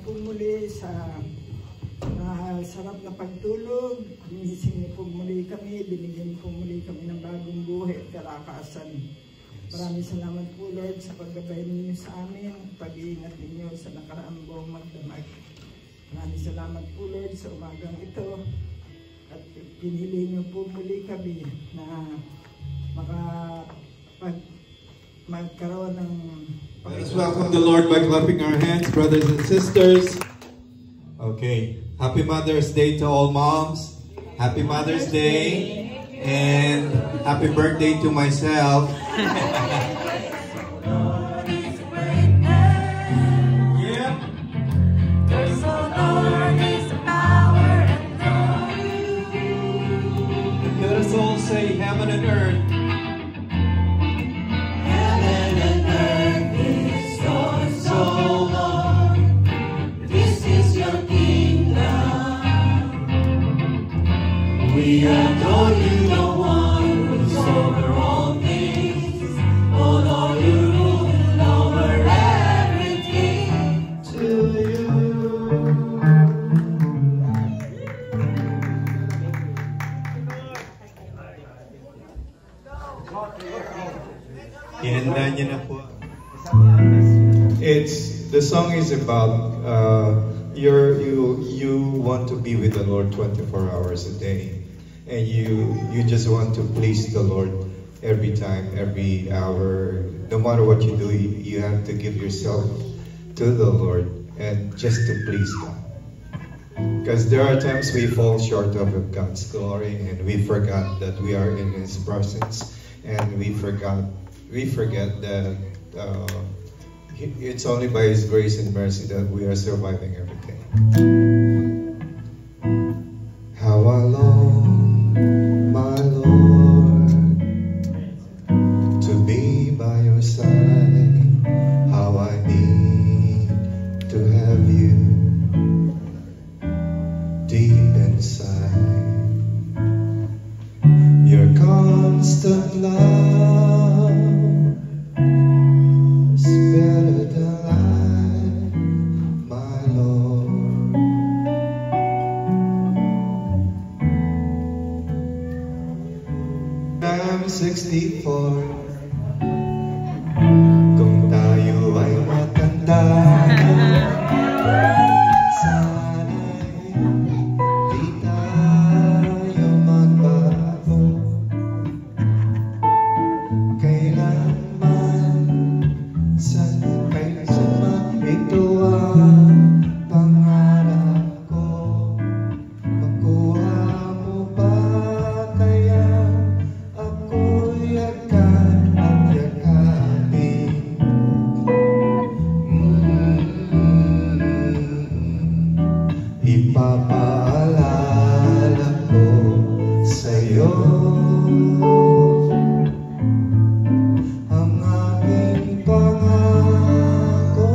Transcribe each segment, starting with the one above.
po muli sa sarap na pagtulog. Ginising niyo po muli kami, binigyan po muli kami ng bagong buhay at kalakasan. Maraming salamat po, Lord, sa paggabay ninyo sa amin, pag-iingat ninyo sa nakaraang buong magdamag. Maraming salamat po, Lord, sa umagang ito. At pinili niyo po muli kami na magkaroon ng... Let us welcome the Lord by clapping our hands, brothers and sisters. Okay. Happy Mother's Day to all moms. Happy Mother's Day. And happy birthday to myself. Yeah. Let us all say heaven and earth. We adore you, the one who's over all things. Oh Lord, you rule over everything. To you. Ihanda niyo na po. The song is about you want to be with the Lord 24 hours a day. And you just want to please the Lord every time, every hour. No matter what you do, you have to give yourself to the Lord and just to please God. Because there are times we fall short of God's glory and we forgot that we are in His presence, and we forget that it's only by His grace and mercy that we are surviving every day. How I long, my Lord, to be by your side. How I need to have you deep inside. Your constant love is better than life, my Lord. I'm 64. Kung tayo ay matanda, sana'y di tayo magbago. Kailanman, kailanman ito ang pangarap ko. Makuha mo ba kaya ako'y agad at yakapin? Ipapaalala ko sa'yo ang aking pangako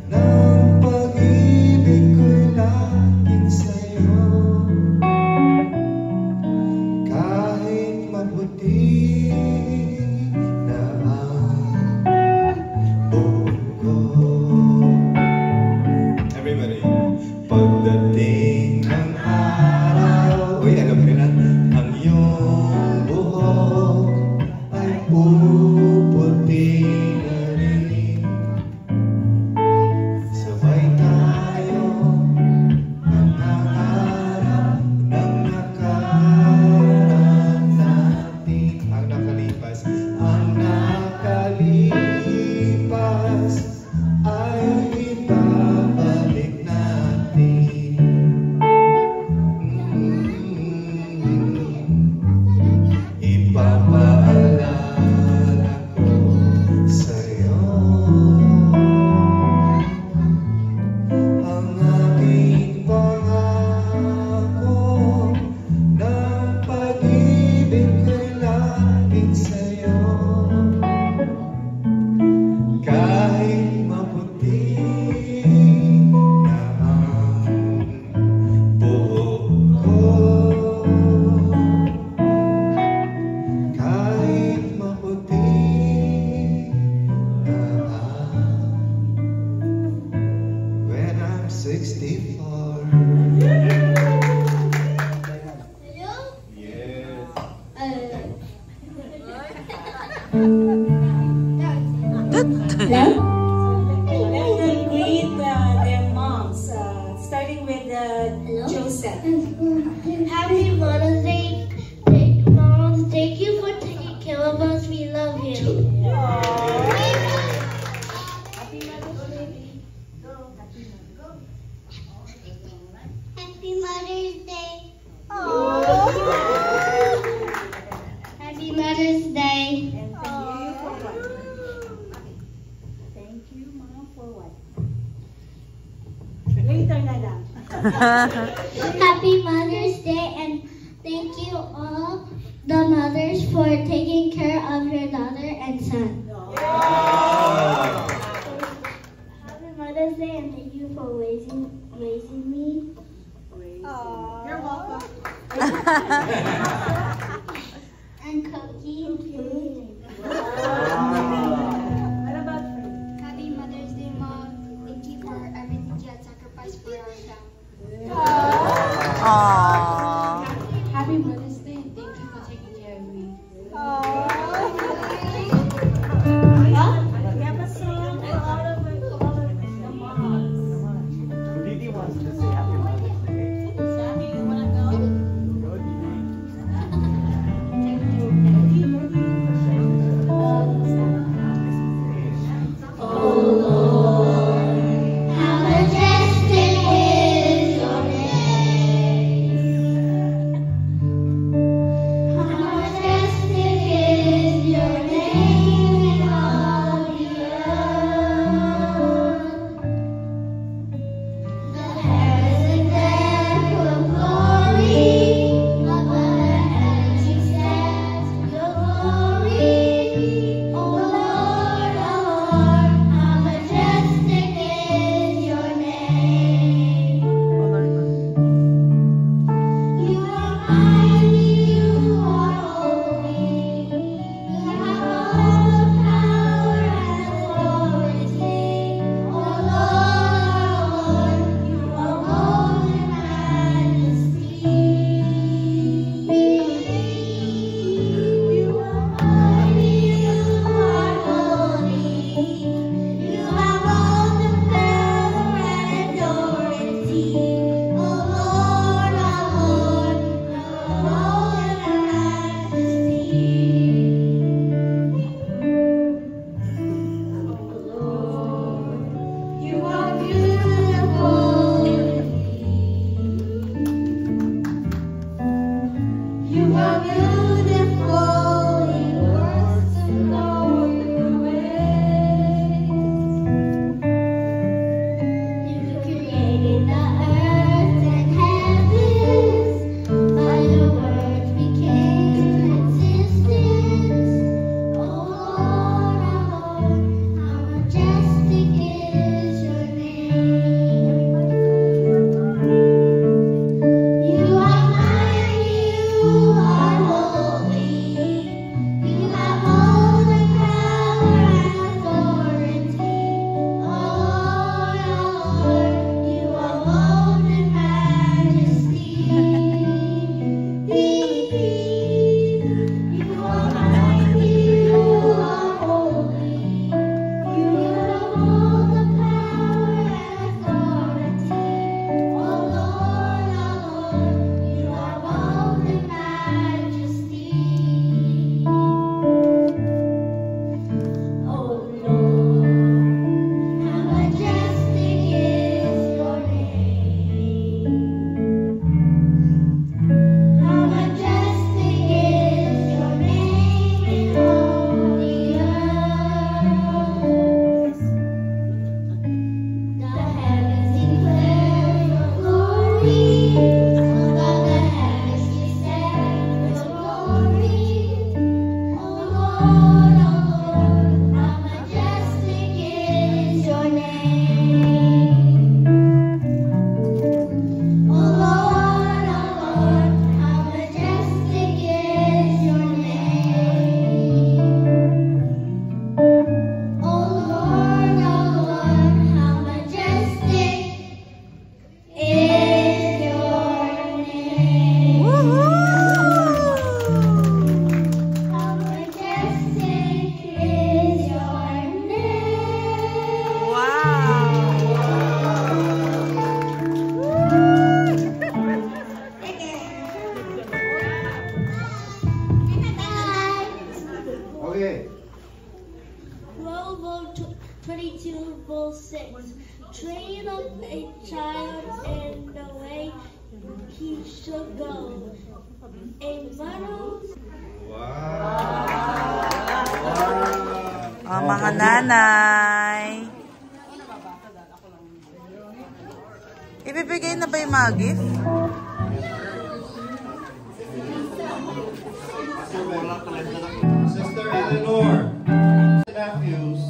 ng pag-ibig ko'y laging sa'yo. Kahit maputi na ang buko. Everybody. Pagdating ng araw, alam ko na, ang iyong buhok ay puputi na rin. Sabay tayo nangangarap ng nakaraan natin. Ang nakalipas ay ibabalik natin. Ipapaalala Let's greet their moms, starting with Joseph. Happy Mother's Day, Moms. Thank you for taking care of us. We love you. Happy Mother's Day. Happy Mother's Day. Happy Mother's Day. Thank you Mom, for what? Later na lang. Happy Mother's Day, and thank you all the mothers for taking care of your daughter and son. Happy Mother's Day, and thank you for raising me. You're welcome. And cooking food. What about Fred? Happy Mother's Day, Mom. Thank you for everything you had sacrificed for our family. Aww. Happy Mother's Day, and thank you for taking care of me. We have a song for all of the moms. Didi wants to say Happy Mother's Day. Sammy, you wanna go? Go, Didi. How majestic is your name. How majestic is your name in all the earth. The heavens declare your glory. Above the heavens you set your glory. Oh Lord, how majestic is your name. You are mighty, you are holy. You have all the power and authority. Oh Lord, you are bold in majesty. You are mighty, you are holy. You have all the power and authority. Oh Lord, you are bold in majesty. You are beautiful. You are beautiful in words and all your ways. You created the earth and heavens. By your words became existence. Oh Lord, how majestic is your name. You are mighty, you are holy. You have all the power and authority. Oh Lord, you are bold in majesty. You are mighty, you are holy. You have all the power and authority. Oh Lord, you are bold in majesty. Oh Lord, how majestic is your name. How majestic is your name in all the earth. The heavens declare your glory. Above the heavens you set your glory. Oh Lord, how majestic is your name. Oh Lord, how majestic is your name. Oh Lord, how majestic is your name. How majestic Okay. Proverbs 22:6. Train up a child in the way he should go. A mother's Oh, mga nanay. Ibibigay na ba yung mga gift? Sister Eleanor, nephews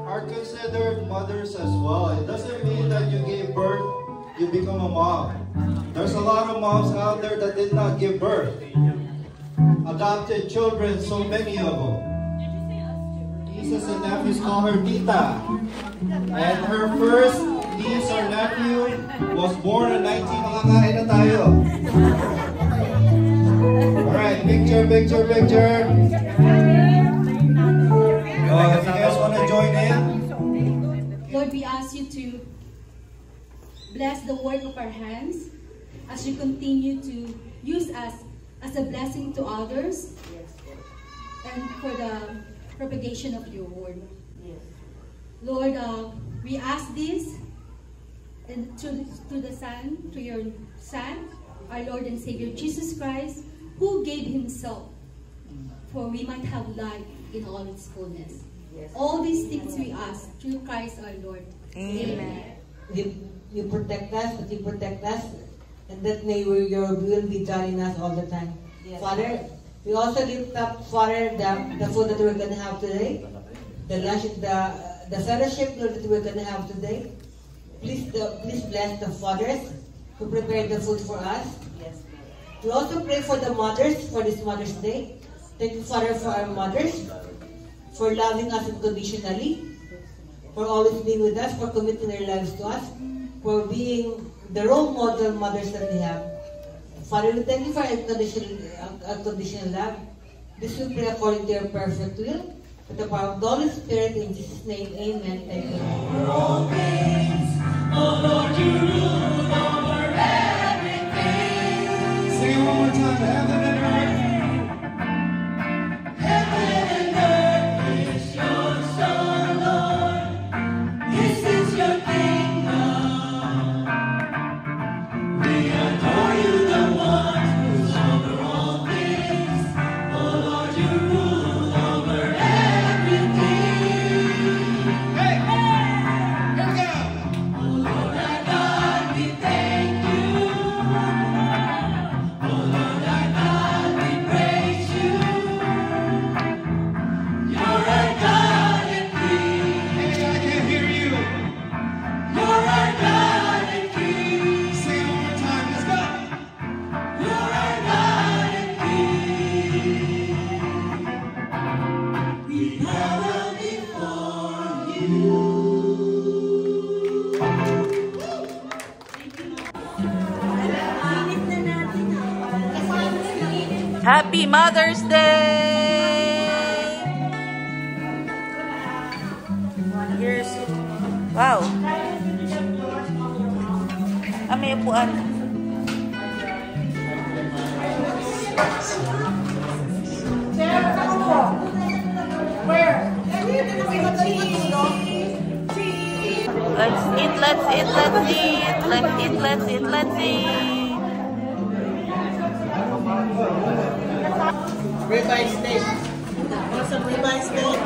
are considered mothers as well. It doesn't mean that you gave birth, you become a mom. There's a lot of moms out there that did not give birth. Adopted children, so many of them. Nieces and nephews call her Tita. And her first niece or nephew was born in 19... Makakain na tayo. Alright, picture. If you guys want to join in. Lord, we ask you to bless the work of our hands as you continue to use us as a blessing to others and for the propagation of your word. Lord, we ask this and to the Son, to your Son, our Lord and Savior Jesus Christ, who gave himself for we might have life in all its fullness. All these things we ask through Christ our Lord. Amen. You protect us, that you protect us, and that may your will be done in us all the time. Yes. Father, we also lift up, Father, the food that we're going to have today, the lunch, the fellowship, Lord, that we're going to have today. Please bless the fathers who prepared the food for us. Yes. We also pray for the mothers for this Mother's Day. Thank you, Father, for our mothers, for loving us unconditionally, for always being with us, for committing their lives to us, for being the role model mothers that we have. Father, we thank you for unconditional love. This we pray according to your perfect will, with the power of the Holy Spirit, in Jesus' name, amen. Thank you. Over all things, oh Lord, you rule over everything. Sing it one more time, heaven and earth. Heaven and earth is yours, oh Lord. This is your kingdom. We adore you, the one who's over all things. Oh Lord, you rule over everything. Hey! Here we go! Oh Lord our God, we thank you. Oh Lord our God, we praise you. You're our God and King. Hey, I can't hear you. You're our God and King. Sing it one more time, let's go. You're our God and King. We bow down before you. Happy Mother's Day! Here's... Wow! May upuan. Let's eat. Ribeye steak. Want some ribeye steak?